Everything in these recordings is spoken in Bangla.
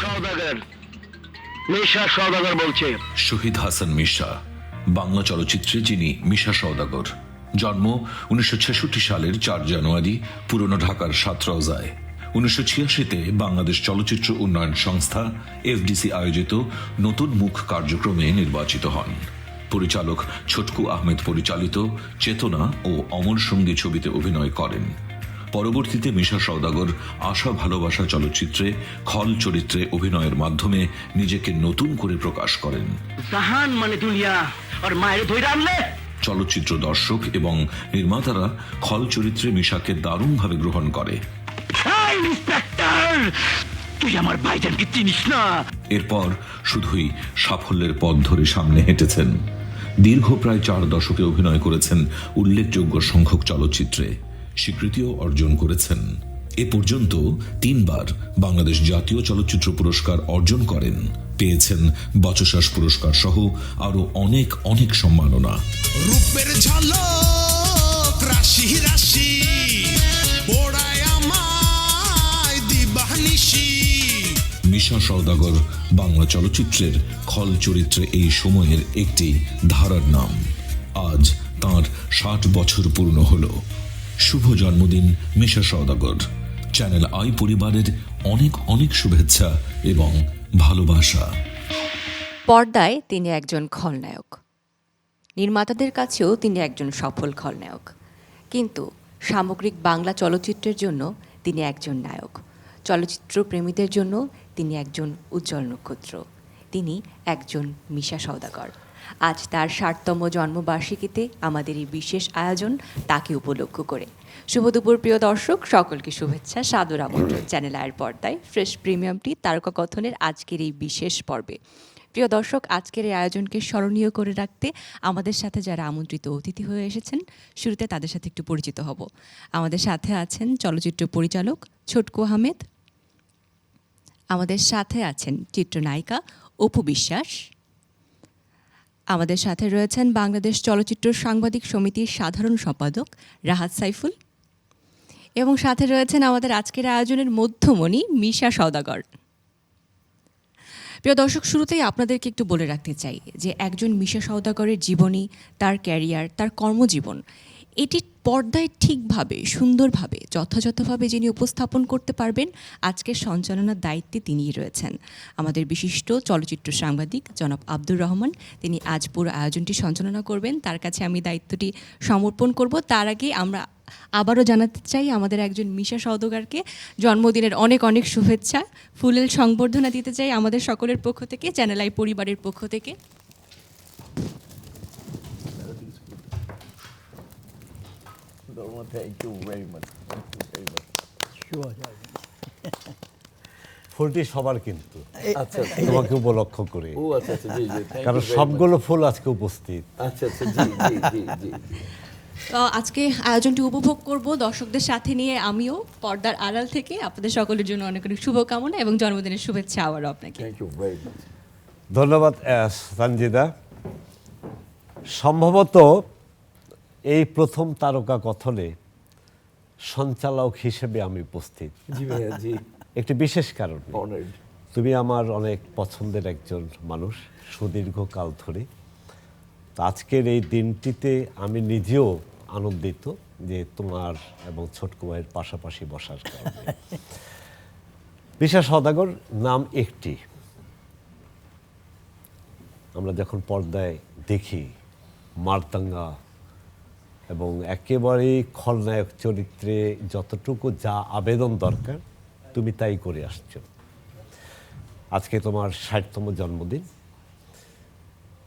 সওদাগর, মিশা সওদাগর বলছে। শহীদ হাসান মিশা বাংলা চলচ্চিত্রে যিনি মিশা সওদাগর। জন্ম 1966 সালের 4 জানুয়ারি পুরনো ঢাকার সাতরওজায়। 1986-তে বাংলাদেশ চলচ্চিত্র উন্নয়ন সংস্থা এফডিসি আয়োজিত নতুন মুখ কার্যক্রমে নির্বাচিত হন। পরিচালক ছটকু আহমেদ পরিচালিত চেতনা ও অমর সঙ্গী ছবিতে অভিনয় করেন। পরবর্তীতে মিশা সওদাগর আশা ভালোবাসা চলচ্চিত্রে খল চরিত্রে অভিনয়ের মাধ্যমে নিজেকে নতুন করে প্রকাশ করেন। জাহান মানে দুনিয়া আর মায়ের ধইরা আনলে। চলচ্চিত্র দর্শক এবং নির্মাতারা খল চরিত্রে মিশাকে দারুণভাবে গ্রহণ করে। এই ইন্সপেক্টর, তুই আমার ভাইজানকে চিনিস না। এরপর শুধুই সাফল্যের পথ ধরে সামনে হেঁটেছেন। দীর্ঘ প্রায় 4 দশকে অভিনয় করেছেন উল্লেখযোগ্য সংখ্যক চলচ্চিত্রে, স্বীকৃতিও অর্জন করেছেন। এ পর্যন্ত 3 বার বাংলাদেশ জাতীয় চলচ্চিত্র পুরস্কার অর্জন করেন, পেয়েছেন বচসাস পুরস্কার সহ আরো অনেক অনেক সম্মাননা। রূপের ঝলক রাশি রাশি পোড়ায় আমায় দিবানিশি। মিশা সওদাগর বাংলা চলচ্চিত্রের খল চরিত্রে এই সময়ের একটি ধারার নাম। আজ তার 60 বছর পূর্ণ হল। শুভ জন্মদিন মিশা সওদাগর। চ্যানেল আই পরিবারের অনেক অনেক শুভেচ্ছা এবং ভালোবাসা। পর্দায় তিনি একজন খলনায়ক, নির্মাতাদের কাছেও তিনি একজন সফল খলনায়ক, কিন্তু সামগ্রিক বাংলা চলচ্চিত্রের জন্য তিনি একজন নায়ক। চলচ্চিত্র প্রেমীদের জন্য তিনি একজন উজ্জ্বল নক্ষত্র। তিনি একজন মিশা সওদাগর। আজ তার 60তম জন্মবার্ষিকীতে আমাদের এই বিশেষ আয়োজন তাকে উপলক্ষ করে। শুভ দুপুর প্রিয় দর্শক, সকলকে শুভেচ্ছা, সাদর আমন্ত্রণ চ্যানেল আয়ের পর্দায় ফ্রেশ প্রিমিয়ামটি তারকা কথনের আজকের এই বিশেষ পর্বে। প্রিয় দর্শক, আজকের এই আয়োজনকে স্মরণীয় করে রাখতে আমাদের সাথে যারা আমন্ত্রিত অতিথি হয়ে এসেছেন, শুরুতে তাদের সাথে একটু পরিচিত হব। আমাদের সাথে আছেন চলচ্চিত্র পরিচালক ছটকু আহমেদ, আমাদের সাথে আছেন চিত্রনায়িকা অপু বিশ্বাস, আমাদের সাথে রয়েছেন বাংলাদেশ চলচ্চিত্র সাংবাদিক সমিতির সাধারণ সম্পাদক রাহাত সাইফুল, এবং সাথে রয়েছেন আমাদের আজকের আয়োজনের মধ্যমণি মিশা সওদাগর। প্রিয় দর্শক, শুরুতেই আপনাদেরকে একটু বলে রাখতে চাই যে একজন মিশা সওদাগরের জীবনী, তার ক্যারিয়ার, তার কর্মজীবন, এটি পর্দায় ঠিকভাবে, সুন্দরভাবে, যথাযথভাবে যিনি উপস্থাপন করতে পারবেন, আজকের সঞ্চালনার দায়িত্বে তিনিই রয়েছেন আমাদের বিশিষ্ট চলচ্চিত্র সাংবাদিক জনাব আব্দুর রহমান। তিনি আজ পুরো আয়োজনটি সঞ্চালনা করবেন, তার কাছে আমি দায়িত্বটি সমর্পণ করব। তার আগে আমরা আবারও জানাতে চাই আমাদের একজন মিশা সওদাগরকে জন্মদিনের অনেক অনেক শুভেচ্ছা, ফুলেল সংবর্ধনা দিতে চাই আমাদের সকলের পক্ষ থেকে, চ্যানেল আই পরিবারের পক্ষ থেকে। Thank you very much. Thank you very much. ফুলটি সবার কিন্তু আচ্ছা তোমাকে উপলক্ষ করে, ও আচ্ছা আচ্ছা জি জি thank কারণ you very সবগুলো ফুল আজকে উপস্থিত। much. আচ্ছা আচ্ছা জি জি জি জি তো আজকে আয়োজনটি উপভোগ করব দর্শকদের সাথে নিয়ে। আমিও পর্দার আড়াল থেকে আপনাদের সকলের জন্য অনেক অনেক শুভকামনা এবং জন্মদিনের শুভেচ্ছা আবারও আপনাকে। thank you very much. ধন্যবাদ সঞ্জিদা। সম্ভবত এই প্রথম তারকা কথনে সঞ্চালক হিসেবে আমি উপস্থিত, জি ভাইয়া জি একটি বিশেষ কারণে। honored. তুমি আমার অনেক পছন্দের একজন মানুষ সুদীর্ঘকাল ধরে। তো আজকের এই দিনটিতে আমি নিজেও আনন্দিত যে তোমার এবং ছোটকু ভাইয়ের পাশাপাশি বসার কারণে। মিশা সওদাগর নাম একটি, আমরা যখন পর্দায় দেখি মারদাঙ্গা এবং একেবারেই খলনায়ক চরিত্রে যতটুকু যা আবেদন দরকার তুমি তাই করে আসছো। আজকে তোমার 60তম জন্মদিন।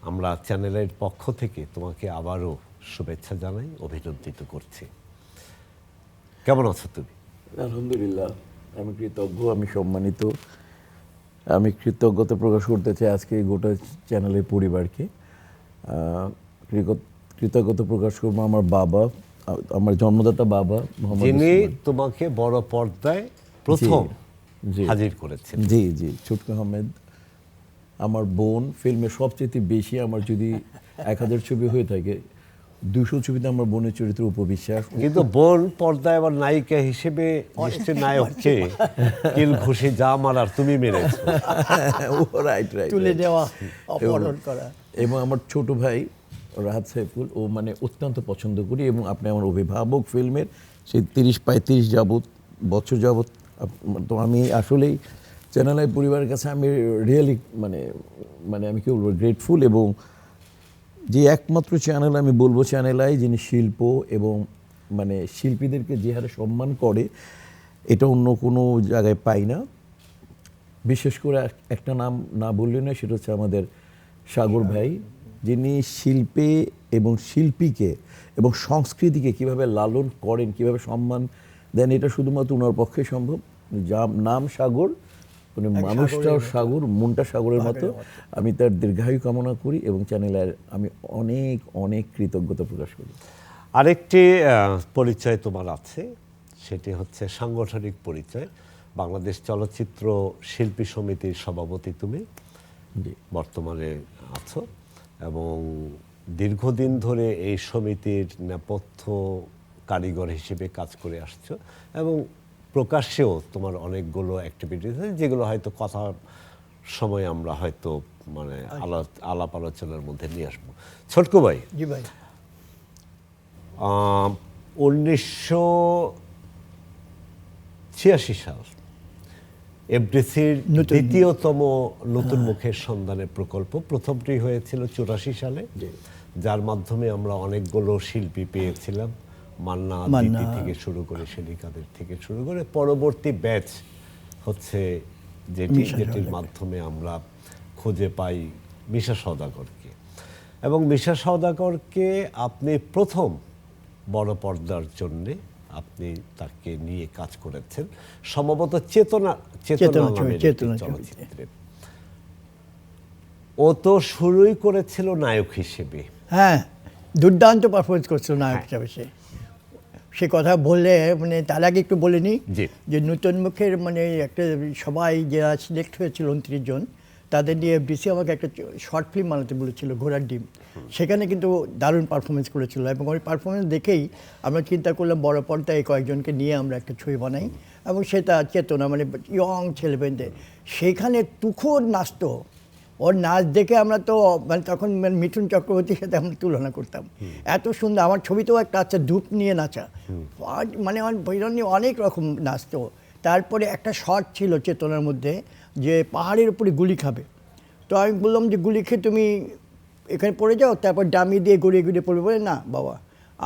আমরা চ্যানেলের পক্ষ থেকে তোমাকে আবারও শুভেচ্ছা জানাই, অভিনন্দিত করছি। কেমন আছো তুমি? আলহামদুলিল্লাহ, আমি কৃতজ্ঞ, আমি সম্মানিত। আমি কৃতজ্ঞতা প্রকাশ করতে চাই আজকে গোটা চ্যানেলের পরিবারকে। কৃতজ্ঞতা প্রকাশ করবো আমার বাবা, আমার জন্মদাতা বাবা মোহাম্মদ যিনি ইসমাইল। তোমাকে বড় পর্দায় প্রথম জি হাজির করেছেন। জি জি ছটকু আহমেদ। আমার বোন ফিল্মে সবচেয়ে বেশি, আমার যদি 1000 ছবি হয়ে থাকে, 200 ছবিতে আমার বোনের চরিত্র উপবিশ্বাস। কিন্তু বোন পর্দায় আবার নায়িকা হিসেবে নিশ্চয় নায়ককে কিল ঘুষি যা মারার তুমি মেরেছো। রাইট রাইট তুলে দেওয়া, অপহরণ করা। এবং আমার ছোট ভাই রাহাত সাইফুল, ও মানে অত্যন্ত পছন্দ করি, এবং আপনি আমার অভিভাবক ফিল্মের সেই 35 বছর যাবৎ। তো আমি আসলেই চ্যানেল আই পরিবারের কাছে আমি রিয়েলি মানে আমি কি বলবো, গ্রেটফুল। এবং যে একমাত্র চ্যানেল আমি বলবো চ্যানেল আই যিনি শিল্প এবং মানে শিল্পীদেরকে যে হারে সম্মান করে, এটা অন্য কোনো জায়গায় পাই না। বিশেষ করে একটা নাম না বললে না, সেটা হচ্ছে আমাদের সাগর ভাই, যিনি শিল্পে এবং শিল্পীকে এবং সংস্কৃতিকে কিভাবে লালন করেন, কিভাবে সম্মান দেন, এটা শুধুমাত্র ওনার পক্ষে সম্ভব। যার নাম সাগর, মানে মানুষটাও সাগর, মনটা সাগরের মতো। আমি তার দীর্ঘায়ু কামনা করি এবং চ্যানেলের আমি অনেক অনেক কৃতজ্ঞতা প্রকাশ করি। আরেকটি পরিচয় তোমার আছে, সেটি হচ্ছে সাংগঠনিক পরিচয়। বাংলাদেশ চলচ্চিত্র শিল্পী সমিতির সভাপতি তুমি বর্তমানে আছো, এবং দীর্ঘদিন ধরে এই সমিতির নেপথ্য কারিগর হিসেবে কাজ করে আসছো, এবং প্রকাশ্যেও তোমার অনেকগুলো অ্যাক্টিভিটিস আছে যেগুলো হয়তো কথার সময় আমরা হয়তো মানে আলাপ আলোচনার মধ্যে নিয়ে আসবো। ছোটকু ভাই, জি ভাই। 1986 সাল এফডিসির দ্বিতীয়তম নতুন মুখের সন্ধানের প্রকল্প, প্রথমটি হয়েছিল 84 সালে, যার মাধ্যমে আমরা অনেকগুলো শিল্পী পেয়েছিলাম, মান্না দিদি থেকে শুরু করে সেলিকাদের থেকে শুরু করে পরবর্তী ব্যাচ হচ্ছে যেটির মাধ্যমে আমরা খুঁজে পাই মিশা সওদাগরকে। এবং মিশা সওদাগরকে আপনি প্রথম বড় পর্দার জন্যে আপনি তাকে নিয়ে কাজ করেছেন সম্ভবত চেতনা নামের চলচ্চিত্রে। ও তো শুরুই করেছিল নায়ক হিসেবে। হ্যাঁ, দুর্দান্ত পারফরমেন্স করছিল নায়ক হিসাবে। সে কথা বললে মানে তার আগে একটু বলে নিই যে নতুন মুখের মানে একটা সবাই যারা সিলেক্ট হয়েছিল 29 জন, তাদের নিয়ে এফডিসি আমাকে একটা শর্ট ফিল্ম বানাতে বলেছিল, ঘোড়ার ডিম। সেখানে কিন্তু দারুণ পারফরমেন্স করেছিল, এবং ওই পারফরমেন্স দেখেই আমরা চিন্তা করলাম বড় পর্দায় কয়েকজনকে নিয়ে আমরা একটা ছবি বানাই, এবং সেটা চেতনা মানে ইয়ং ছেলেমেয়েদের। সেখানে তুখোর নাচতো, ওর নাচ দেখে আমরা তো মানে তখন মিঠুন চক্রবর্তীর সাথে আমরা তুলনা করতাম, এত সুন্দর। আমার ছবিতেও একটা আছে ধূপ নিয়ে নাচা, মানে অনেক রকম নাচতো। তারপরে একটা শট ছিল চেতনার মধ্যে যে পাহাড়ের উপরে গুলি খাবে, তো আমি বললাম যে গুলি খেয়ে তুমি এখানে পড়ে যাও, তারপর ডামি দিয়ে গড়িয়ে গড়িয়ে পড়বে। বলে না বাবা,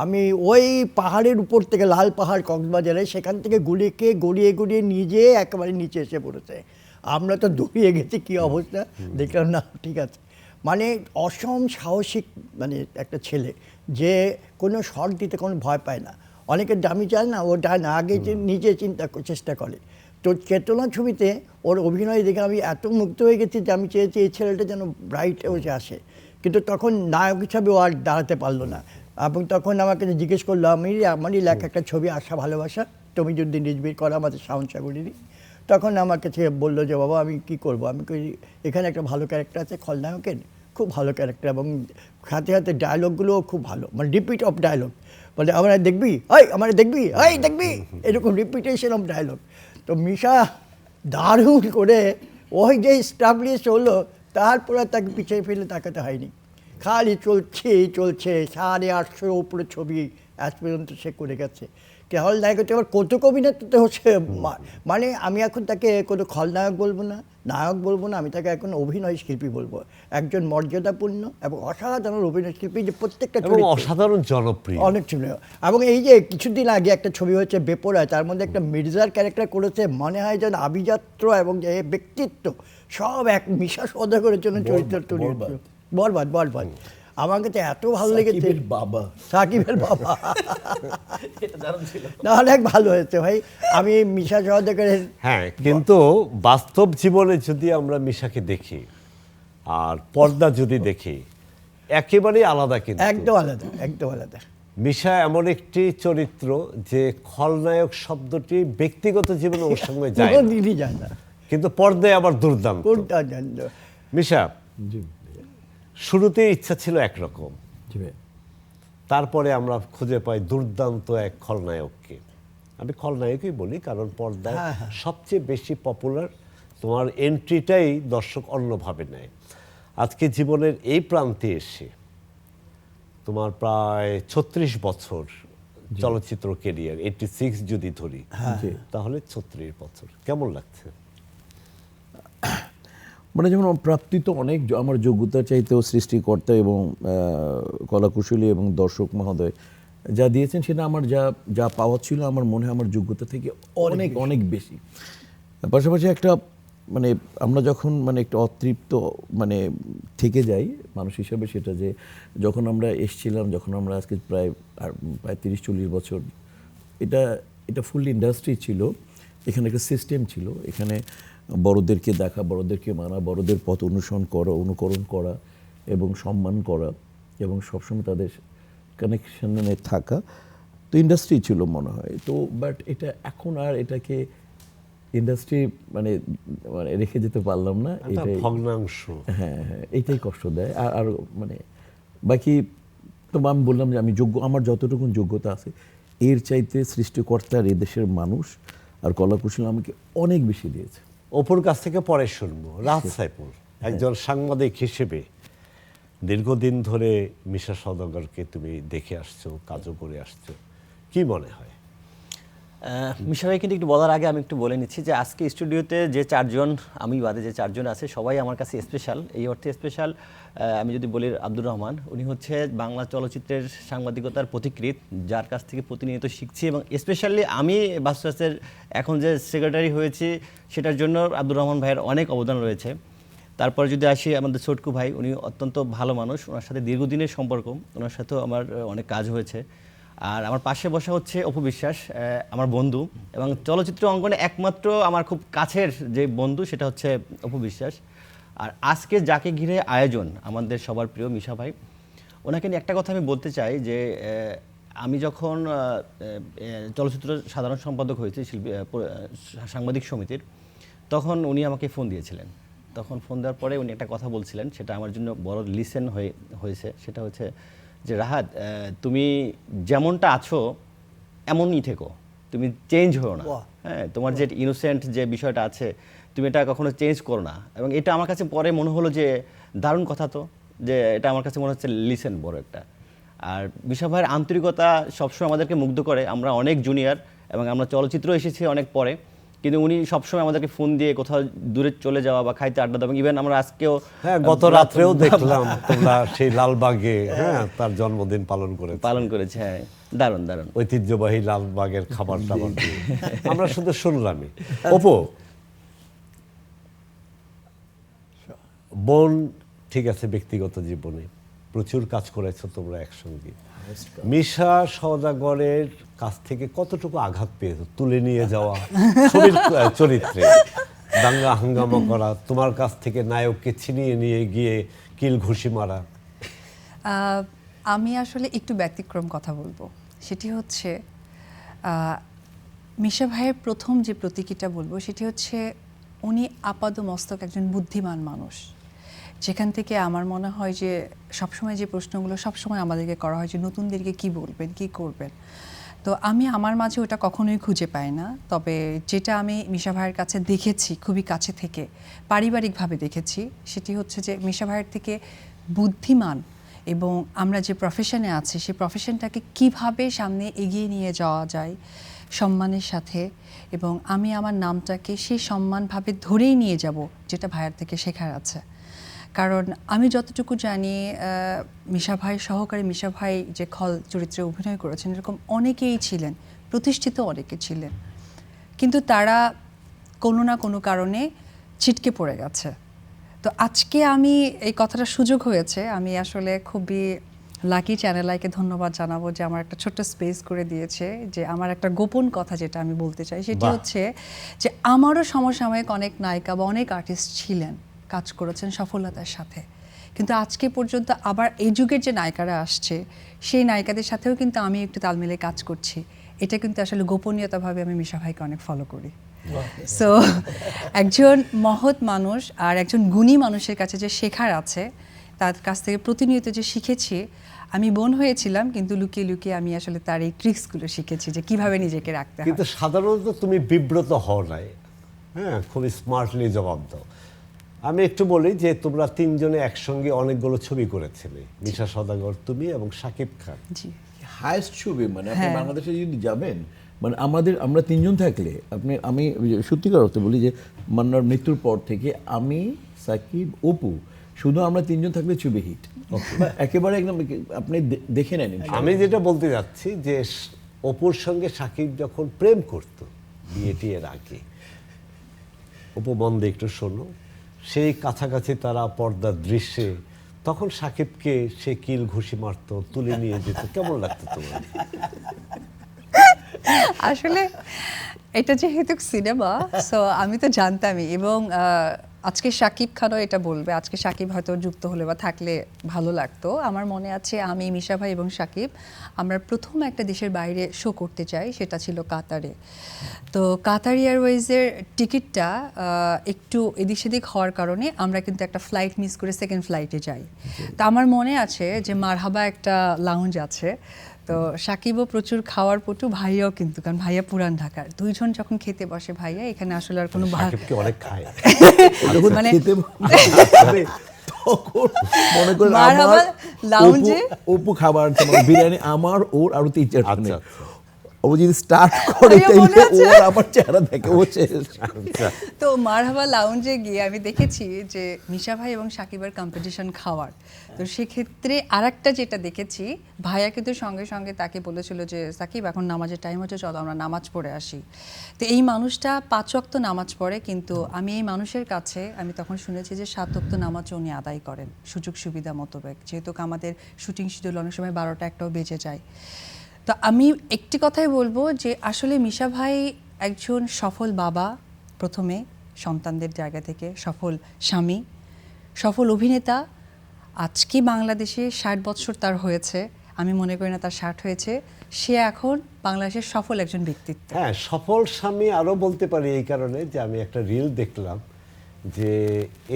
আমি ওই পাহাড়ের উপর থেকে, লাল পাহাড় কক্সবাজারে, সেখান থেকে গুলি খেয়ে গড়িয়ে গড়িয়ে নিজে একেবারে নিচে এসে পড়েছে। আমরা তো দৌড়িয়ে গেছি, কী অবস্থা দেখলাম। না ঠিক আছে, মানে অসম সাহসিক মানে একটা ছেলে, যে কোনো শট দিতে কোনো ভয় পায় না। অনেকে ডামি চায় না, ও ডায় না, আগে যে নিজে চেষ্টা করে। তো চেতনা ছবিতে ওর অভিনয় দেখে আমি এত মুগ্ধ হয়ে গেছি যে আমি চেয়েছি এই ছেলেটা যেন ব্রাইট হয়ে আসে, কিন্তু তখন নায়ক হিসাবে ও আর দাঁড়াতে পারলো না। এবং তখন আমাকে জিজ্ঞেস করলো, আমারই লেখা একটা ছবি আশা ভালোবাসা, তুমি যদি রিজবির করা, আমাদের শাওন সাগরেরই। তখন আমার কাছে বললো যে বাবা আমি কি করব, আমি এখানে একটা ভালো ক্যারেক্টার আছে খলনায়কের, খুব ভালো ক্যারেক্টার, এবং সাথে সাথে ডায়লগগুলোও খুব ভালো, মানে রিপিট অফ ডায়লগ, বলে আমার দেখবি, আমার দেখবি, দেখবি, এরকম রিপিটেশন অফ ডায়লগ। তো মিশা দারুণ করে ওই যে স্টাবলিশ হলো, তারপরে তাকে পিছিয়ে ফেলে তাকাতে হয়নি, খালি চলছে 850 উপরে ছবি আজ পর্যন্ত সে করে গেছে। খলনায়ক হচ্ছে আবার কৌতুক অভিনেত্রতে হচ্ছে, মানে আমি এখন তাকে কোনো খলনায়ক বলবো না, নায়ক বলবো না, আমি তাকে এখন অভিনয় শিল্পী বলবো। একজন মর্যাদাপূর্ণ এবং অসাধারণ অভিনয় শিল্পী, যে প্রত্যেকটা অসাধারণ জনপ্রিয়, অনেক ছিল। এবং এই যে কিছুদিন আগে একটা ছবি হচ্ছে বেপরোয়া, তার মধ্যে একটা মির্জার ক্যারেক্টার করেছে, মনে হয় যেন আভিজাত্য এবং যে ব্যক্তিত্ব সব এক মিশা সওদাগরের জন্য চরিত্র তৈরি। বরবাদ আমার কাছে এত ভালো লেগেছে। সাকিবের বাবা না, অনেক ভালো হয়েছে ভাই। আমি মিশা সওদাগরের, হ্যাঁ, কিন্তু বাস্তব জীবনে যদি আমরা মিশাকে দেখি আর পর্দা যদি দেখি, একেবারেই আলাদা। কিন্তু একদম আলাদা। মিশা এমন একটি চরিত্র যে খলনায়ক শব্দটি ব্যক্তিগত জীবনে ওর সঙ্গে যায় না, কিন্তু পর্দায় আবার দুর্দান্ত। মিশা, শুরুতে ইচ্ছা ছিল একরকম, তারপরে আমরা খুঁজে পাই দুর্দান্ত এক খলনায়ককে। আমি খলনায়কই বলি কারণ পর্দায় সবচেয়ে বেশি পপুলার, তোমার এন্ট্রিটাই দর্শক অন্যভাবে নেয়। আজকে জীবনের এই প্রান্তে এসে তোমার প্রায় 36 বছর চলচ্চিত্র কেরিয়ার, 86 যদি ধরি তাহলে 36 বছর, কেমন লাগছে? মানে যেমন প্রাপ্তি তো অনেক, আমার যোগ্যতা চাইতেও সৃষ্টিকর্তা এবং কলাকুশলী এবং দর্শক মহোদয় যা দিয়েছেন সেটা আমার যা পাওয়া ছিল আমার মনে হয় আমার যোগ্যতা থেকে অনেক অনেক বেশি। পাশাপাশি একটা মানে আমরা যখন মানে একটা অতৃপ্ত মানে থেকে যাই মানুষ হিসাবে, সেটা যে যখন আমরা এসছিলাম, যখন আমরা আজকে প্রায় 30-40 বছর, এটা ফুল ইন্ডাস্ট্রি ছিল, এখানে একটা সিস্টেম ছিল, এখানে বড়দেরকে দেখা, বড়দেরকে মানা, বড়দের পথ অনুকরণ করা এবং সম্মান করা এবং সবসময় তাদের কানেকশনে থাকা, তো ইন্ডাস্ট্রি ছিল মনে হয়। তো বাট এটা এখন আর এটাকে ইন্ডাস্ট্রি মানে রেখে যেতে পারলাম না, এটাই ভগ্নাংশ। হ্যাঁ, এইটাই কষ্ট দেয়। আর মানে বাকি তো আমি বললাম যে আমি যোগ্য, আমার যতটুকু যোগ্যতা আছে এর চাইতে সৃষ্টিকর্তার এই দেশের মানুষ আর কলাকুশলী আমাকে অনেক বেশি দিয়েছে। অপুর কাছ থেকে পরে শুনবো। রাহাত সাইফুল, একজন সাংবাদিক হিসেবে দীর্ঘদিন ধরে মিশা সওদাগরকে তুমি দেখে আসছো, কাজও করে আসছো, কি মনে হয়? মিশা ভাই, কিন্তু একটু বলার আগে আমি একটু বলে নিচ্ছি যে আজকে স্টুডিওতে যে 4 জন, আমি বাদে যে 4 জন আছে, সবাই আমার কাছে স্পেশাল। এই অর্থে স্পেশাল, আমি যদি বলি আব্দুর রহমান, উনি হচ্ছে বাংলা চলচ্চিত্রের সাংবাদিকতার পথিকৃৎ, যার কাছ থেকে প্রতিনিয়ত শিখছি। এবং স্পেশালি আমি বাসুরাসের এখন যে সেক্রেটারি হয়েছি সেটার জন্য আব্দুর রহমান ভাইয়ের অনেক অবদান রয়েছে। তারপর যদি আসি আমাদের ছোটকু ভাই, উনি অত্যন্ত ভালো মানুষ, ওনার সাথে দীর্ঘদিনের সম্পর্ক, ওনার সাথেও আমার অনেক কাজ হয়েছে। আর আমার পাশে বসা হচ্ছে অপু বিশ্বাস, আমার বন্ধু, এবং চলচ্চিত্র অঙ্গনে একমাত্র আমার খুব কাছের যে বন্ধু সেটা হচ্ছে অপু বিশ্বাস। আর আজকে যাকে ঘিরে আয়োজন, আমাদের সবার প্রিয় মিশা ভাই, ওনাকে নিয়ে একটা কথা আমি বলতে চাই যে আমি যখন চলচ্চিত্র সাধারণ সম্পাদক হয়েছি সাংবাদিক সমিতির, তখন উনি আমাকে ফোন দিয়েছিলেন। তখন ফোন দেওয়ার পরে উনি একটা কথা বলছিলেন, সেটা আমার জন্য বড় লিসেন হয়েছে। সেটা হচ্ছে যে রাহাত, তুমি যেমনটা আছো এমনই থেকো, তুমি চেঞ্জ হও না। হ্যাঁ, তোমার যে ইনোসেন্ট যে বিষয়টা আছে তুমি এটা কখনো চেঞ্জ করো না। এবং এটা আমার কাছে পরে মনে হলো যে দারুণ কথা, তো যে এটা আমার কাছে মনে হচ্ছে লিসেন বড় একটা। আর মিশা ভাইয়ের আন্তরিকতা সবসময় আমাদেরকে মুগ্ধ করে। আমরা অনেক জুনিয়র এবং আমরা চলচ্চিত্র এসেছি অনেক পরে, কিন্তু উনি সবসময় আমাদেরকে ফোন দিয়ে কোথাও দূরে চলে যাওয়া বা খাইতে আড্ডা দেওয়া। ইভেন আমরা আজকেও, হ্যাঁ, গত রাত্রেও দেখলাম তোমরা সেই লালবাগে তার জন্মদিন পালন করেছে। হ্যাঁ, দারুণ দারুণ ঐতিহ্যবাহী লালবাগের খাবার টাবার দিয়ে আমরা শুধু শুনলামই। অপু, বোন ঠিক আছে, ব্যক্তিগত জীবনে প্রচুর কাজ করেছো তোমরা একসঙ্গে। মিশা সওদাগরের কাছ থেকে কতটুকু আঘাত পেয়েছো? তুলে নিয়ে যাওয়া ছবির চরিত্রে দাঙ্গা হাঙ্গামা করা, তোমার কাছ থেকে নায়ককে ছিনিয়ে নিয়ে গিয়ে কিল ঘুষি মারা। আমি আসলে একটু ব্যতিক্রম কথা বলবো। সেটি হচ্ছে মিশা ভাইয়ের প্রথম যে প্রতীকীটা বলবো সেটি হচ্ছে উনি আপাদমস্তক একজন বুদ্ধিমান মানুষ, যেখান থেকে আমার মনে হয় যে সবসময় যে প্রশ্নগুলো সবসময় আমাদেরকে করা হয় যে নতুনদেরকে কি বলবেন, কি করবেন, তো আমি আমার মাঝে ওটা কখনোই খুঁজে পাই না। তবে যেটা আমি মিশা ভাইয়ের কাছে দেখেছি খুবই কাছে থেকে, পারিবারিকভাবে দেখেছি, সেটি হচ্ছে যে মিশা ভাইয়ের থেকে বুদ্ধিমান এবং আমরা যে প্রফেশনে আছি সেই প্রফেশনটাকে কিভাবে সামনে এগিয়ে নিয়ে যাওয়া যায় সম্মানের সাথে, এবং আমি আমার নামটাকে সেই সম্মানভাবে ধরেই নিয়ে যাব, যেটা ভাইয়ের থেকে শেখার আছে। কারণ আমি যতটুকু জানি মিশা ভাই, সহকারী মিশা ভাই যে খল চরিত্রে অভিনয় করেছেন এরকম অনেকেই ছিলেন, প্রতিষ্ঠিত অনেকে ছিলেন, কিন্তু তারা কোনো না কোনো কারণে ছিটকে পড়ে গেছে। তো আজকে আমি এই কথাটা সুযোগ হয়েছে, আমি আসলে খুবই লাকি চ্যানেল আইকে ধন্যবাদ জানাবো যে আমার একটা ছোট্ট স্পেস করে দিয়েছে, যে আমার একটা গোপন কথা যেটা আমি বলতে চাই সেটি হচ্ছে যে আমারও সমসাময়িক অনেক নায়িকা বা অনেক আর্টিস্ট ছিলেন, কাজ করেছেন সফলতার সাথে, কিন্তু আজকে পর্যন্ত আবার এই যুগের যে নায়িকারা আসছে সেই নায়িকাদের সাথেও কিন্তু আমি একটু তাল মিলে কাজ করছি। এটা কিন্তু আসলে গোপনীয়তাভাবে আমি মিশা ভাইকে অনেক ফলো করি। সো একজন মহৎ মানুষ আর একজন গুণী মানুষের কাছে যে শেখার আছে তার কাছ থেকে প্রতিনিয়ত যে শিখেছি, আমি বোন হয়েছিলাম কিন্তু লুকিয়ে লুকিয়ে আমি আসলে তার এই ট্রিক্সগুলো শিখেছি যে কিভাবে নিজেকে রাখতে হয়। কিন্তু সাধারণত তুমি বিব্রত হও নাই, হ্যাঁ, খুবই স্মার্টলি জবাব দাও। আমি একটু বলি যে তোমরা তিনজনে একসঙ্গে অনেকগুলো ছবি করেছিলে, মিশা সওদাগর, তুমি এবং শাকিব খান। জি, হায়েস্ট ছবি মানে আপনি হ্যাঁ। বাংলাদেশে যদি যাবেন, মানে আমরা তিনজন থাকলে আমি সত্যিকার অর্থে বলি যে মান্নার মৃত্যুর পর থেকে আমি, সাকিব, অপু, শুধু আমরা তিনজন থাকলে ছবি হিট একেবারে একদম। আপনি দেখে নেন। আমি যেটা বলতে যাচ্ছি যে অপুর সঙ্গে শাকিব যখন প্রেম করত বিয়েটির আগে, অপু মন দিয়ে একটু শোনো, সেই কাছাকাছি তারা পর্দার দৃশ্যে তখন শাকিবকে সে কিল ঘুষি মারতো, তুলে নিয়ে যেত, কেমন লাগতো তোমার? আসলে এটা যেহেতু সিনেমা, সো আমি তো জানতামই, এবং আজকে শাকিব খানও এটা বলবে, আজকে শাকিব হয়তো যুক্ত হলে বা থাকলে ভালো লাগতো। আমার মনে আছে আমি, মিশা ভাই এবং শাকিব আমরা প্রথম একটা দেশের বাইরে শো করতে চাই, সেটা ছিল কাতারে। তো কাতার এয়ারওয়েজের টিকিটটা একটু এদিক সেদিক হওয়ার কারণে আমরা কিন্তু একটা ফ্লাইট মিস করে সেকেন্ড ফ্লাইটে যাই। তো আমার মনে আছে যে মারহাবা একটা লাউঞ্জ আছে, তো সাকিবও প্রচুর খাওয়ার পটু, ভাইয়াও কিন্তু, কারণ ভাইয়া পুরান ঢাকার, দুইজন যখন খেতে বসে ভাইয়া, এখানে আসলে আর কোনো শাকিবকে অনেক খায় মানে তখন মনে করেন মারহাবা লাউঞ্জে অপু খাবার বিরিয়ানি আমার, ওর আরো 3-4 আচ্ছা, ও যদি স্টার্ট করে ভাইয়া মনে আছে? ওর আবার চেহারা দেখে ও শেষ। তো মারহাবা লাউঞ্জে গিয়ে আমি দেখেছি যে মিশা ভাই এবং সাকিবের কম্পিটিশন খাওয়ার। তো সেক্ষেত্রে আরেকটা যেটা দেখেছি, ভাইয়া কিন্তু সঙ্গে সঙ্গে তাকে বলেছিল যে সাকিব এখন নামাজের টাইম হচ্ছে, চলো আমরা নামাজ পড়ে আসি। তো এই মানুষটা 5 ওয়াক্ত নামাজ পড়ে, কিন্তু আমি এই মানুষের কাছে আমি তখন শুনেছি যে 7 ওয়াক্ত নামাজও উনি আদায় করেন সুযোগ সুবিধা মোতাবেক, যেহেতু আমাদের শুটিং শিডিউল অনেক সময় 12টা-1টাও বেজে যায়। তো আমি একটি কথাই বলবো যে আসলে মিশা ভাই একজন সফল বাবা, প্রথমে সন্তানদের জায়গা থেকে সফল স্বামী, সফল অভিনেতা। আজকে বাংলাদেশে 60 বছর তার হয়েছে, আমি মনে করি না তার 60 হয়েছে। সে এখন বাংলাদেশের সফল একজন ব্যক্তিত্ব। হ্যাঁ, সফল স্বামী আরও বলতে পারি এই কারণে যে আমি একটা রিল দেখলাম যে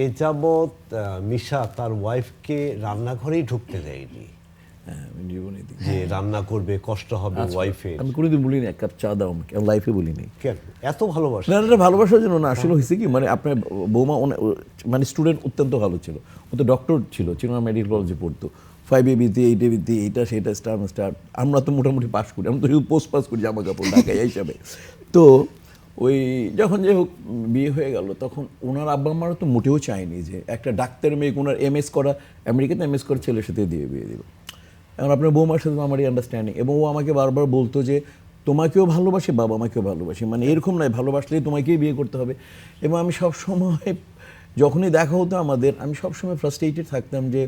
এ যাবৎ মিশা তার ওয়াইফকে রান্নাঘরেই ঢুকতে দেয়নি, জীবনে যে রান্না করবে, কষ্ট হবে ওয়াইফের। আমি কোনোদিন বলিনি এক কাপ চা দাও আমাকে, লাইফে বলিনি। কেন এত ভালোবাসা? না, এটা ভালোবাসার জন্য না, আসলে হয়েছে কি, মানে আপনার বৌমা মানে স্টুডেন্ট অত্যন্ত ভালো ছিল, ও তো ডক্টর ছিল, চিনোনা মেডিকেল কলেজে পড়তো, 5ABতে 8ABতে এইটা সেটা স্টার। আমরা তো মোটামুটি পাস করি, আমরা তো শুধু পোস্ট পাস করি জামা কাপড় ঢাকায় হিসাবে। তো ওই যখন যে হোক বিয়ে হয়ে গেল, তখন ওনার আব্বা আম্মারা তো মোটেও চায়নি যে একটা ডাক্তার মেয়ে ওনার MS করা, আমেরিকাতে MS করা ছেলের সাথে বিয়ে দেবে। এখন আপনার বৌমার সাথে আমারই আন্ডারস্ট্যান্ডিং, এবং ও আমাকে বারবার বলতো যে তোমাকেও ভালোবাসে, বাবা আমাকেও ভালোবাসে, মানে এরকম নয় ভালোবাসলেই তোমাকেই বিয়ে করতে হবে। এবং আমি সবসময় যখনই দেখা হতো আমাদের, আমি সবসময় ফ্রাস্ট্রেটেড থাকতাম যে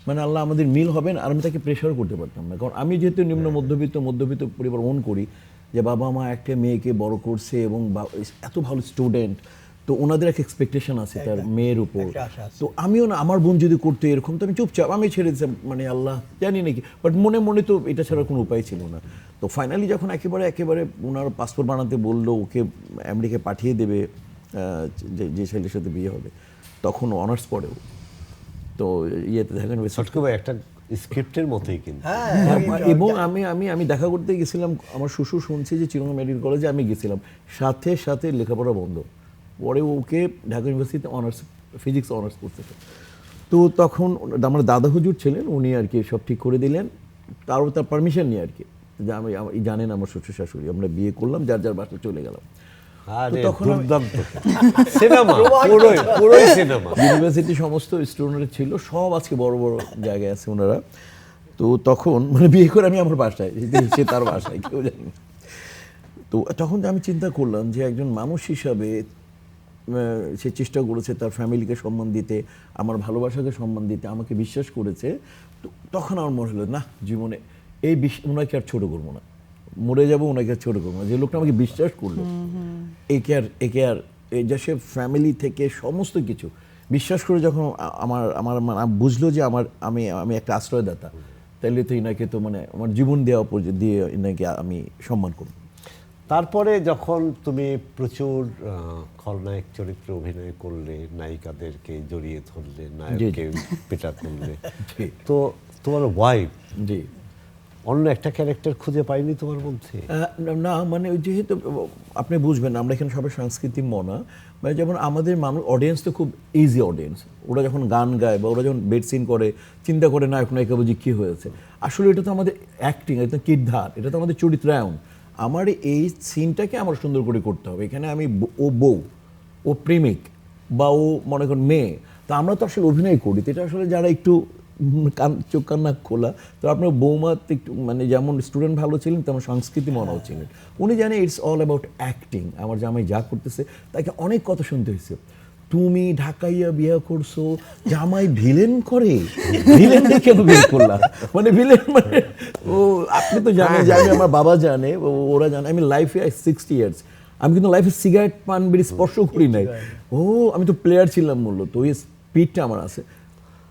মানে আল্লাহ আমাদের মিল হবে না, আর আমি তাকে প্রেশার করতে পারতাম না, কারণ আমি যেহেতু নিম্ন মধ্যবিত্ত পরিবার ওন করি, যে বাবা মা একটা মেয়েকে বড় করছে এবং এত ভালো স্টুডেন্ট, তো ওনাদের এক এক্সপেকটেশন আছে তার মেয়ের উপর। তো আমিও না, আমার বোন যদি করতো এরকম, তো আমি চুপচাপ আমি ছেড়ে দিতাম, মানে আল্লাহ জানি নাকি, বাট মনে মনে তো এটা ছাড়া কোনো উপায় ছিল না। তো ফাইনালি যখন একেবারে ওনার পাসপোর্ট বানাতে বললো, ওকে আমেরিকায় পাঠিয়ে দেবে যে ছেলের সাথে বিয়ে হবে, তখন অনার্স পড়েও, তো ইয়েতে দেখেন ছটকু ভাই একটা স্ক্রিপ্টের মতোই কিন্তু। এবং আমি দেখা করতে গেছিলাম, আমার শ্বশুর শুনছে যে চিনোনা মেডিকেল কলেজে, আমি গেছিলাম, সাথে লেখাপড়া বন্ধ, পরে ওকে ঢাকা ইউনিভার্সিটিতে ফিজিক্স অনার্স করতেছে। তো তখন আমার দাদা হুজুর ছিলেন, উনি আর কি সব ঠিক করে দিলেন, তার পারমিশন নিয়ে আর কি, যে আমি জানেন আমার শ্বশুর শাশুড়ি, আমরা বিয়ে করলাম, যার বাসায় চলে গেলাম। তখন সিনেমা পুরোই সিনেমা, ইউনিভার্সিটি সমস্ত স্টুডেন্ট ছিল, সব আজকে বড় জায়গায় আছে ওনারা। তো তখন মানে বিয়ে করে আমি আমার বাসায়, সে তার বাসায়, কেউ জানি না। তো তখন আমি চিন্তা করলাম যে একজন মানুষ হিসাবে সে চেষ্টা করেছে তার ফ্যামিলিকে সম্মান দিতে, আমার ভালোবাসাকে সম্মান দিতে, আমাকে বিশ্বাস করেছে। তো তখন আমার মনে হলো না, জীবনে এই ওনাকে আর ছোট করবো না, মরে যাবো, ওনাকে আর ছোট করবো না। যে লোকটা আমাকে বিশ্বাস করলো, একে আর যা সে ফ্যামিলি থেকে সমস্ত কিছু বিশ্বাস করে যখন আমার বুঝলো যে আমি একটা আশ্রয়দাতা, তাহলে তো ইনাকে তো মানে আমার জীবন দিয়ে ইনাকে আমি সম্মান করব। তারপরে যখন তুমি প্রচুর খলনায়ক চরিত্রে অভিনয় করলে, নায়িকাদেরকে জড়িয়ে ধরলে, নায়ককে পেটা করলে, তো তোমার ওয়াইফ জি অন্য একটা ক্যারেক্টার খুঁজে পাইনি তোমার মধ্যে? না মানে ওই যেহেতু আপনি বুঝবেন আমরা এখানে সবাই সাংস্কৃতিক মনা, মানে যেমন আমাদের মানুষ অডিয়েন্স তো খুব ইজি অডিয়েন্স, ওরা যখন গান গায় বা ওরা যখন বেড সিন করে চিন্তা করে নায়ক নায়িকা বুঝি কী হয়েছে, আসলে এটা তো আমাদের অ্যাক্টিং, এটা তো কিরদার, এটা তো আমাদের চরিত্রায়ন। আমার এই সিনটাকে আমার সুন্দর করে করতে হবে। এখানে আমি ও বউ, ও প্রেমিক বা ও মনে করেন মেয়ে, তো আমরা তো আসলে অভিনয় করি, তো এটা আসলে যারা একটু চোখ কান নাক খোলা, তো আপনার বৌমা একটু মানে যেমন স্টুডেন্ট ভালো ছিলেন তেমন সংস্কৃতি মনাও ছিলেন, উনি জানে ইটস অল অ্যাবাউট অ্যাক্টিং। আমার জামাই যা করতেছে তাকে অনেক কথা শুনতে হয়েছে, তুমি ঢাকাইয়া বিয়ে করছো, জামাই ভিলেন করে, ভিলেন কেন বিয়ে করলাম, মানে ভিলেন মানে ও আপনি তো জানেন, জানি আমার বাবা জানে, ওরা জানে আমি লাইফে 60 ইয়ার্স, আমি কিন্তু লাইফে সিগারেট পান বিড়ি স্পর্শ করি নাই। ও আমি তো প্লেয়ার ছিলাম মূলত, ওই স্পিডটা আমার আছে।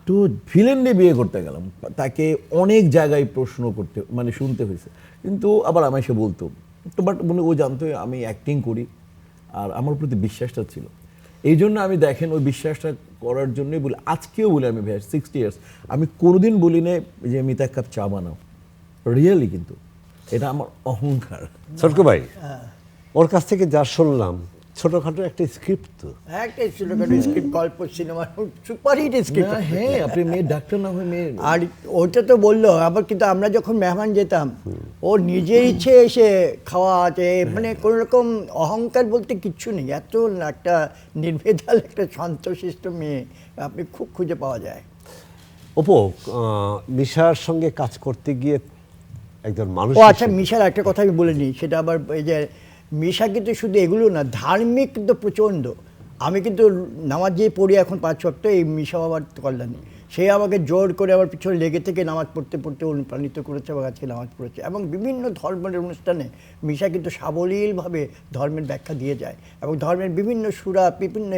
তো ভিলেন নিয়ে বিয়ে করতে গেলাম, তাকে অনেক জায়গায় প্রশ্ন করতে মানে শুনতে হয়েছে, কিন্তু আবার আমায় সে বলতো তো, বাট মানে ও জানতো আমি অ্যাক্টিং করি আর আমার প্রতি বিশ্বাসটা ছিল, এই জন্য আমি দেখেন ওই বিশ্বাসটা করার জন্যই বলি, আজকেও বলি আমি ভাই 60 ইয়ার্স আমি কোনোদিন বলি না যে মিতা এক কাপ চা বানাও, রিয়েলি, কিন্তু এটা আমার অহংকার। ছোটকু ভাই, ওর কাছ থেকে যা শুনলাম ছোটখাটো একটা স্ক্রিপ্ট, তো একটা ছোটখাটো স্ক্রিপ্ট, গল্প, সিনেমা, সুপারহিট স্ক্রিপ্ট। হ্যাঁ আপনি মেয়ে ডাক্তার না হয়ে মেয়ে, আর ওইটা তো বললো আবার, কিন্তু আমরা যখন মেহমান যেতাম ও নিজের ইচ্ছে এসে খাওয়াতে, মানে কোনো রকম অহংকার বলতে কিচ্ছু নেই, এত একটা নির্ভেজাল একটা শান্তশিষ্ট মেয়ে আপনি খুব খুঁজে পাওয়া যায়। অপু, মিশার সঙ্গে কাজ করতে গিয়ে একজন মানুষ, ও আচ্ছা, মিশার একটা কথা আমি বলে নিই, সেটা আবার এই যে মিশা কিন্তু শুধু এগুলো না, ধার্মিক কিন্তু প্রচণ্ড। আমি কিন্তু নামাজ যেয়ে পড়ি এখন 5 ওয়াক্ত, এই মিশা বাবার কল্যাণে সে আমাকে জোর করে আমার পিছনে লেগে থেকে নামাজ পড়তে পড়তে অনুপ্রাণিত করেছে এবং আজকে নামাজ পড়েছে। এবং বিভিন্ন ধর্মের অনুষ্ঠানে মিশা কিন্তু সাবলীলভাবে ধর্মের ব্যাখ্যা দিয়ে যায়, এবং ধর্মের বিভিন্ন সূরা বিভিন্ন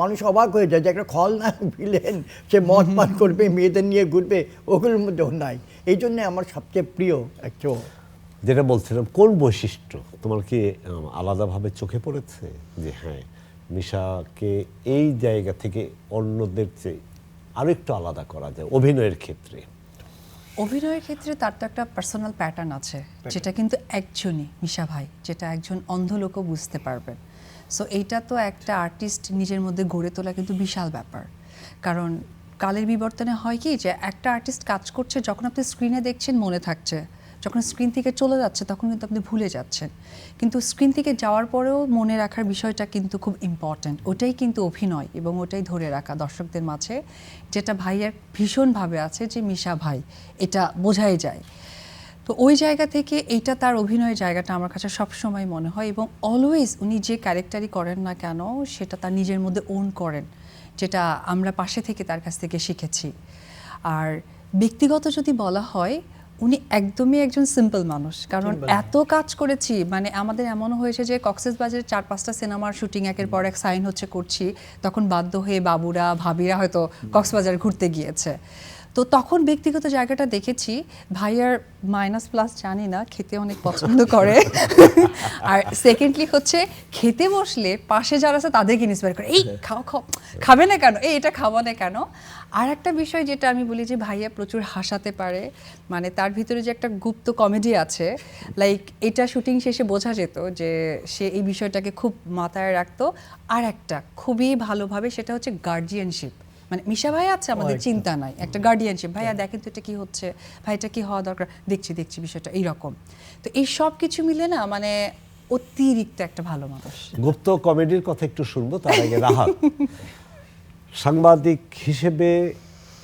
মানুষ অবাক হয়ে যায় যে একটা খলনায়ক ভিলেন, সে মদ পান করবে, মেয়েদের নিয়ে ঘুরবে, ওগুলোর মধ্যে নাই। এই জন্যে আমার সবচেয়ে প্রিয় একটা। যেটা বলছিলাম, কোন বৈশিষ্ট্য তোমার কি আলাদাভাবে চোখে পড়েছে যে হ্যাঁ মিশাকে এই জায়গা থেকে অন্যদের চেয়ে আরো একটু আলাদা করা যায় অভিনয়ের ক্ষেত্রে? অভিনয়ের ক্ষেত্রে তার তো একটা পার্সোনাল প্যাটার্ন আছে, যেটা কিন্তু একজনই মিশা ভাই, যেটা একজন অন্ধ লোকও বুঝতে পারবেন। সো এইটা তো একটা আর্টিস্ট নিজের মধ্যে গড়ে তোলা কিন্তু বিশাল ব্যাপার। কারণ কালের বিবর্তনে হয় কি যে একটা আর্টিস্ট কাজ করছে, যখন আপনি স্ক্রিনে দেখছেন মনে থাকছে, যখন স্ক্রিন থেকে চলে যাচ্ছে তখন কিন্তু আপনি ভুলে যাচ্ছেন, কিন্তু স্ক্রিন থেকে যাওয়ার পরেও মনে রাখার বিষয়টা কিন্তু খুব ইম্পর্ট্যান্ট। ওটাই কিন্তু অভিনয়, এবং ওটাই ধরে রাখা দর্শকদের মাঝে, যেটা ভাইয়ের ভীষণভাবে আছে যে মিশা ভাই, এটা বোঝাই যায়। তো ওই জায়গা থেকে এইটা তার অভিনয়ের জায়গাটা আমার কাছে সবসময় মনে হয়, এবং অলওয়েজ উনি যে ক্যারেক্টারই করেন না কেন সেটা তার নিজের মধ্যে ওন করেন, যেটা আমরা পাশে থেকে তার কাছ থেকে শিখেছি। আর ব্যক্তিগত যদি বলা হয়, উনি একদমই একজন সিম্পল মানুষ, কারণ এত কাজ করেছি, মানে আমাদের এমনও হয়েছে যে কক্সবাজারের 4-5টা সিনেমার শুটিং একের পর এক সাইন হচ্ছে করছি, তখন বাধ্য হয়ে বাবুরা ভাবিরা হয়তো কক্সবাজার ঘুরতে গিয়েছে। তো তখন ব্যক্তিগত জায়গাটা দেখেছি, ভাইয়ার মাইনাস প্লাস জানি না, খেতে অনেক পছন্দ করে, আর সেকেন্ডলি হচ্ছে খেতে বসলে পাশে যারা আছে তাদেরকে ইন্সপায়ার করে, এই খাও খাও, খাবে না কেন, এই এটা খাওয়া না কেন। আর একটা বিষয় যেটা আমি বলি যে ভাইয়া প্রচুর হাসাতে পারে, মানে তার ভিতরে যে একটা গুপ্ত কমেডি আছে, লাইক এটা শুটিং শেষে বোঝা যেত যে সে এই বিষয়টাকে খুব মাথায় রাখতো। আর একটা খুবই ভালোভাবে, সেটা হচ্ছে গার্জিয়ানশিপ। মানে মিশা ভাই আছে, আমাদের চিন্তা নাই, একটা গার্ডিয়ানশিপ, ভাইয়া দেখেন তো এটা কি হচ্ছে, ভাই এটা কি হওয়া দরকার, দেখছি বিষয়টা এইরকম। তো এই সব কিছু মিলে না, মানে অতিরিক্ত একটা ভালো মানুষ। গুপ্ত কমেডির কথা একটু শুনবো, তার আগে রাহাত, সাংবাদিক হিসেবে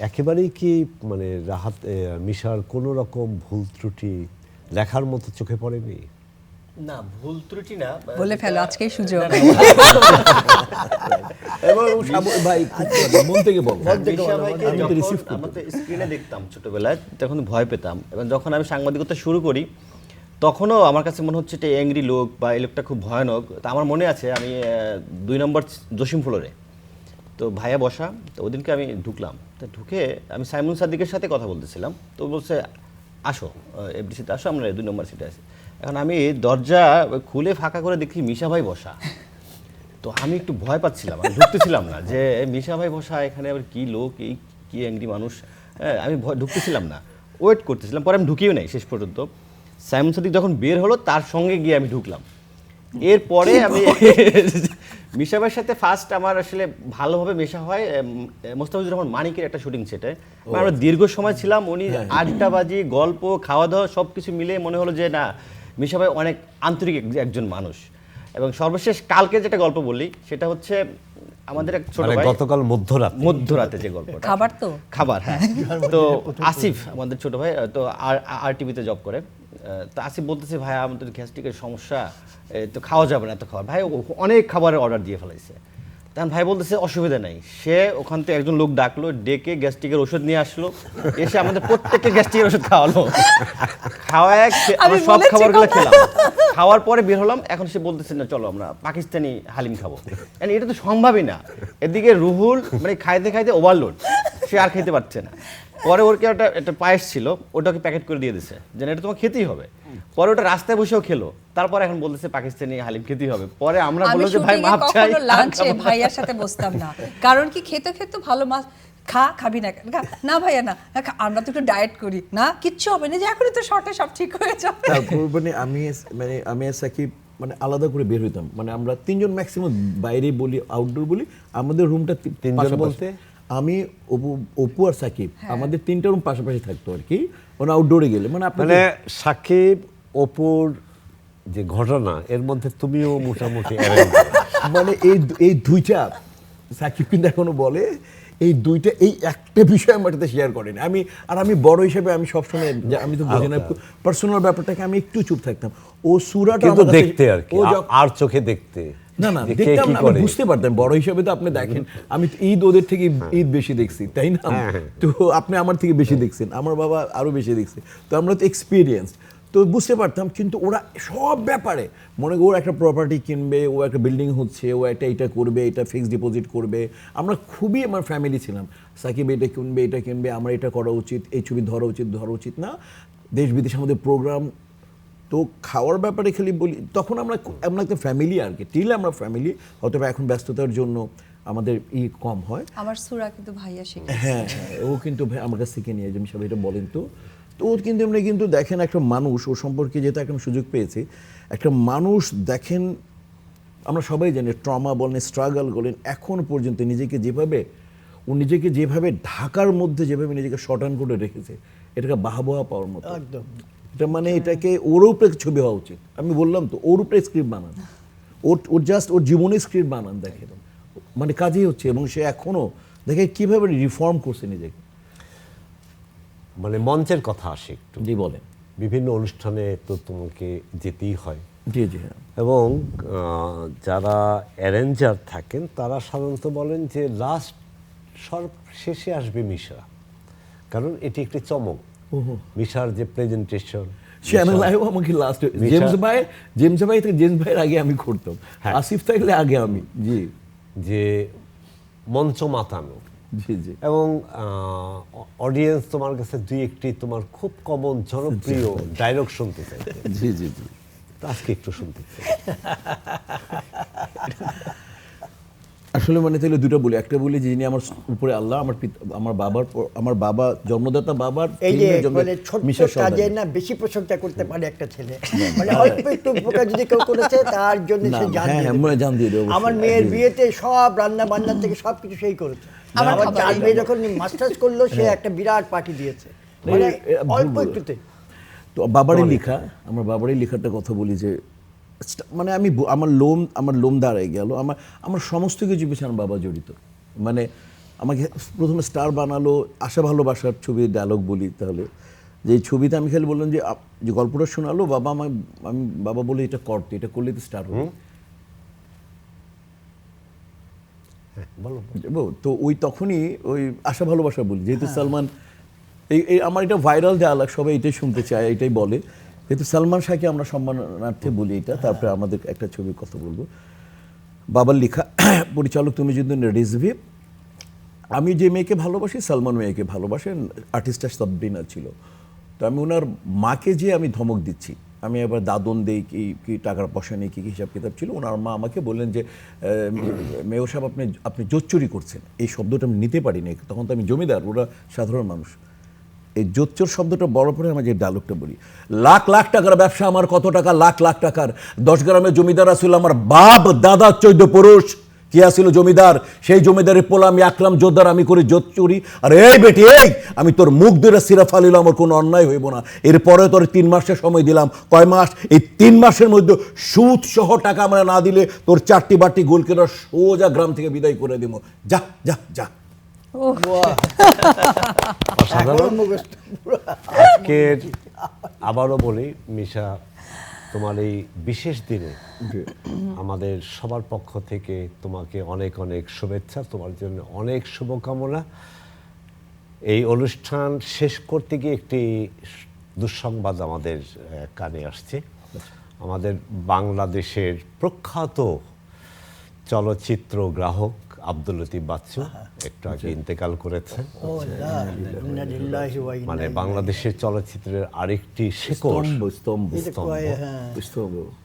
একেবারেই কি মানে রাহাত মিশার কোনো রকম ভুল ত্রুটি লেখার মতো চোখে পড়েনি? না, ভুল ত্রুটি না, বলে ফেলো, আজকেই সুযোগ। ভাই মন থেকে বল, মিশা ভাইকে যখন আমরা তো স্ক্রিনে দেখতাম ছোটবেলায়, তখন ভয় পেতাম, এবং যখন আমি সাংবাদিকতা শুরু করি তখনও আমার কাছে মনে হচ্ছে এটা অ্যাংরি লোক বা এই লোকটা খুব ভয়ানক। তা আমার মনে আছে আমি 2 নম্বর জসিম ফ্লোরে, তো ভাইয়া বসা, তো ওদিনকে আমি ঢুকলাম, তো ঢুকে আমি সাইমুন সাদিকের সাথে কথা বলতেছিলাম, তো বলছে আসো এফডিসিতে আসো, আমরা 2 নম্বর সিটে আছি। এখন আমি দরজা খুলে ফাঁকা করে দেখি মিশা ভাই বসা। তো আমি একটু ভয় পাচ্ছিলাম, আমি ঢুকতেছিলাম না যে মিশা ভাই বসা, এখানে আবার কি লোক, এই কি অ্যাংরি মানুষ। হ্যাঁ, আমি ঢুকতেছিলাম না, ওয়েট করতেছিলাম। পরে আমি ঢুকিও নাই শেষ পর্যন্ত। সাইমন সাদিক যখন বের হলো তার সঙ্গে গিয়ে আমি ঢুকলাম। এরপরে আমি মিশা ভাইয়ের সাথে ফার্স্ট আমার আসলে ভালোভাবে মেশা হয় মোস্তাফিজুর রহমান মানিকের একটা শুটিং সেটে। আমরা দীর্ঘ সময় ছিলাম, উনি আড্ডাবাজি, গল্প, খাওয়া দাওয়া সব কিছু মিলে মনে হলো যে না, মিশা ভাই অনেক আন্তরিক একজন মানুষ। এবং সর্বশেষ কালকে যেটা গল্প বললি সেটা হচ্ছে আমাদের এক ছোট ভাই, গতকাল মধ্যরাতে যে গল্পটা, খাবার তো খাবার, হ্যাঁ। তো আসিফ আমাদের ছোট ভাই, তো আর টিভিতে জব করে। তো আসিফ বলতেছে, ভাই আমাদের গ্যাস্ট্রিকের সমস্যা, তো খাওয়া যাবে না এত খাবার। ভাই অনেক খাবারের অর্ডার দিয়ে ফেলাইছে। তখন ভাই বলতেছে অসুবিধা নেই। সে ওখান থেকে একজন লোক ডাকলো, ডেকে গ্যাস্ট্রিকের ওষুধ নিয়ে আসলো, এসে আমাদের প্রত্যেককে গ্যাস্ট্রিকের ওষুধ খাওয়ালো। খাওয়ায় আমরা সব খাবারগুলো খেলাম। খাওয়ার পরে বের হলাম। এখন সে বলতেছে না চলো আমরা পাকিস্তানি হালিম খাবো। এটা তো সম্ভবই না। এদিকে রুহুল মানে খাইতে খাইতে ওভারলোড, সে আর খেতে পারছে না। পরে ওর কি একটা পায়েস ছিল, ওটাকে প্যাকেট করে দিয়ে দিছে যে এটা তোমার খেতেই হবে। পরে ওটা রাস্তায় বসেও খেলো। তারপরে এখন বলতেছে পাকিস্তানি হালিম খেতেই হবে। পরে আমরা বললাম যে ভাই মাপ চাই, লাঞ্চে ভাইয়ার সাথে বসতাম না, কারণ কি খেতে খেতে ভালো মাছ খাবি না, না ভাইয়া না, আমরা তো একটু ডায়েট করি না, কিচ্ছু হবে না, যে এখনই তো শর্টে সব ঠিক হয়ে যাবে। তারপর আমি আর সাকিব আলাদা করে বের হইতাম। আমরা তিনজন ম্যাক্সিমাম বাইরে বলি, আউটডোর বলি। আমাদের রুমটা তিনজন বলতে আমি, অপু আর সাকিব, আমাদের তিনটা রুম পাশাপাশি থাকতো আর কি। আউটডোরে গেলে সাকিব অপুর যে ঘটনা, এর মধ্যে তুমিও মোটামুটি এই দুইটা সাকিব কিন্তু এখনো বলে, এই দুইটা এই একটা বিষয় আমার সাথে শেয়ার করেনি। আমি বড় হিসেবে আমি সবসময়, আমি তো বুঝি না পার্সোনাল ব্যাপারটাকে, আমি একটু চুপ থাকতাম। ও সুরাটা দেখতে আর কি, আর চোখে দেখতে না দেখতাম না, আমি বুঝতে পারতাম। বড় হিসেবে তো আপনি দেখেন, আমি তো ঈদ ওদের থেকে ঈদ বেশি দেখছি, তাই না? তো আপনি আমার থেকে বেশি দেখছেন, আমার বাবা আরো বেশি দেখছে। তো আমরা তো এক্সপিরিয়েন্স, তো বুঝতে পারতাম। কিন্তু ওরা সব ব্যাপারে মনে ওর একটা প্রপার্টি কিনবে, ও একটা বিল্ডিং হচ্ছে, ও এটা করবে, এটা ফিক্সড ডিপোজিট করবে। আমরা খুবই আমার ফ্যামিলি ছিলাম। সাকিব এটা কিনবে, আমার এটা করা উচিত, এই ছবি ধরা উচিত না, দেশ বিদেশে আমাদের প্রোগ্রাম। তো খাওয়ার ব্যাপারে খালি বলি, তখন আমরা একটা ফ্যামিলি আর কি, টিল আমরা ফ্যামিলি। হয়তো এখন ব্যস্ততার জন্য আমাদের কম হয়। আমার সুরা কিন্তু ভাইয়া শিখে, হ্যাঁ, ও কিন্তু আমার কাছ থেকে নিয়ে যাবেন, সবাই এটা বলেন। তো ওর কিন্তু আমরা কিন্তু দেখেন একটা মানুষ, ওর সম্পর্কে যেহেতু এখন সুযোগ পেয়েছি, একটা মানুষ দেখেন, আমরা সবাই জানি ট্রমা বলেন, স্ট্রাগল বলেন, এখন পর্যন্ত নিজেকে যেভাবে ঢাকার মধ্যে যেভাবে নিজেকে শর্টান করে রেখেছে, এটাকে বাহবা পাওয়ার মতো একদম। এটা এটাকে ওর উপরে ছবি হওয়া উচিত। আমি বললাম তো, ওর উপরে স্ক্রিপ্ট বানান, ওর জাস্ট ওর জীবনের স্ক্রিপ্ট বানান, দেখেন কাজেই হচ্ছে। এবং সে এখনো দেখে কিভাবে রিফর্ম করছে নিজেকে। মঞ্চের কথা আসে একটু, জি বলেন। বিভিন্ন অনুষ্ঠানে তো তোমাকে যেতেই হয়। জি হ্যাঁ। এবং যারা অ্যারেঞ্জার থাকেন তারা সাধারণত বলেন যে লাস্ট শেষে আসবে মিশা, কারণ এটি একটি চমক। মিশার যে প্রেজেন্টেশন, আমাকে লাস্ট জেমস ভাইয়ের আগে আমি করতাম, আসিফ থাকলে আগে আমি, জি, যে মঞ্চ মাতানো। জি জি। এবং অডিয়েন্স তোমার কাছে দুই একটি তোমার খুব কমন জনপ্রিয় ডায়লগ শুনতে চাই। জি জি জি, আজকে একটু শুনতে চাই। আসলে তাহলে দুটো বলি। একটা বলি যে যিনি আমার উপরে আল্লাহ, আমার বাবা জন্মদাতা, বাবার এই যে ছোট কাজে না বেশি প্রশংসা করতে পারে একটা ছেলে, অল্প একটু উপকার যদি কেউ করেছে তার জন্য সে জান দিয়ে দেবে। আমার মেয়ের বিয়েতে সব রান্না বান্না থেকে সবকিছু সেই করেছে। আমার চার মেয়ে যখন মাস্টার্স করলো, সে একটা বিরাট পার্টি দিয়েছে, অল্প একটুতে। তো আমার বাবারই লেখাটা কথা বলি যে আমি আমার লোম দাঁড়ায় গেল। আমার সমস্ত কিছু পিছনে আমার বাবা জড়িত। আমাকে প্রথমে স্টার বানালো, আশা ভালোবাসার ছবি ডায়লগ বলি তাহলে, যে ছবিতে আমি খালি বললাম যে গল্পটা শোনালো বাবা, বাবা বলে এটা করতে, এটা করলে তো স্টার হবে। তো তখনই ওই আশা ভালোবাসা বলি, যেহেতু সালমান, এই আমার এটা ভাইরাল ডায়লগ, সবাই এটাই শুনতে চায়, এটাই বলে। যেহেতু সালমান শাহকে আমরা সম্মানার্থে বলি এটা। তারপরে আমাদের একটা ছবির কথা বলবো, বাবার লেখা, পরিচালক তুমি যদি রিজভি। আমি যে মেয়েকে ভালোবাসি, সালমান মেয়েকে ভালোবাসেন, আর্টিস্টটা সাবরিনা ছিল। তো আমি ওনার মাকে যে আমি ধমক দিচ্ছি, আমি আবার দাদন দেই কি কি টাকার পয়সা নেই কি কি হিসাব কিতাব ছিল। ওনার মা আমাকে বললেন যে মেয়র সাহেব আপনি জোচ্চুরি করছেন, এই শব্দটা আমি নিতে পারিনি, তখন তো আমি জমিদার, ওরা সাধারণ মানুষ। এই জোচ্চোর শব্দটা বড় পরে আমার যে ডায়লগটা বলি, লাখ লাখ টাকার ব্যবসা আমার, কত টাকা, লাখ লাখ টাকার। 10 গ্রামের জমিদার আসছিল আমার বাপ দাদা 14 পুরুষ, কি আসছিল জমিদার, সেই জমিদারের পোলা আমি আকরাম জোরদার, আমি করি জোত চুরি। আর এই বেটি এই, আমি তোর মুখ ধরে সিরা ফালিল, আমার কোনো অন্যায় হইব না। এরপরে তোর 3 মাসের সময় দিলাম। কয় মাস? এই 3 মাসের মধ্যে সুদ সহ টাকা আমরা না দিলে তোর 4টি বাটি গোলকেরা সোজা গ্রাম থেকে বিদায় করে দিব। যা যা যা। অসাধারণ। আজকের আবারও বলি মিশা, তোমার এই বিশেষ দিনে আমাদের সবার পক্ষ থেকে তোমাকে অনেক অনেক শুভেচ্ছা, তোমার জন্য অনেক শুভকামনা। এই অনুষ্ঠান শেষ করতে গিয়ে একটি দুঃসংবাদ আমাদের কানে আসছে। আমাদের বাংলাদেশের প্রখ্যাত চলচ্চিত্র গ্রাহক আব্দুল লতিফ বাচ্চু একটু আগে ইন্তেকাল করেছেন। মানে বাংলাদেশের চলচ্চিত্রের আরেকটি শেকড়, স্তম্ভ।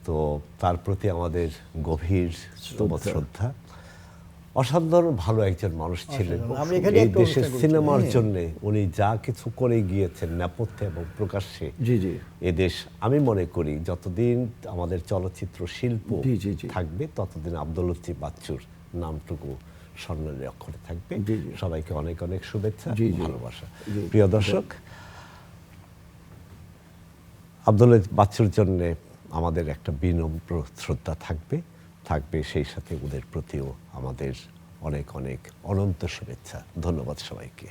তো তার প্রতি আমাদের গভীর শ্রদ্ধা। অসাধারণ ভালো একজন মানুষ ছিলেন। এই দেশের সিনেমার জন্য উনি যা কিছু করে গিয়েছেন নেপথ্যে এবং প্রকাশ্যে, এদেশ আমি মনে করি যতদিন আমাদের চলচ্চিত্র শিল্প থাকবে ততদিন আব্দুল লতিফ বাচ্চুর নামটুকু স্বর্ণের অক্ষরে থাকবে। সবাইকে অনেক অনেক শুভেচ্ছা, ভালোবাসা। প্রিয় দর্শক, আব্দুল লতিফ বাচ্চুর জন্য আমাদের একটা বিনম্র শ্রদ্ধা থাকবে সেই সাথে ওদের প্রতিও আমাদের অনেক অনেক অনন্ত শুভেচ্ছা। ধন্যবাদ সবাইকে।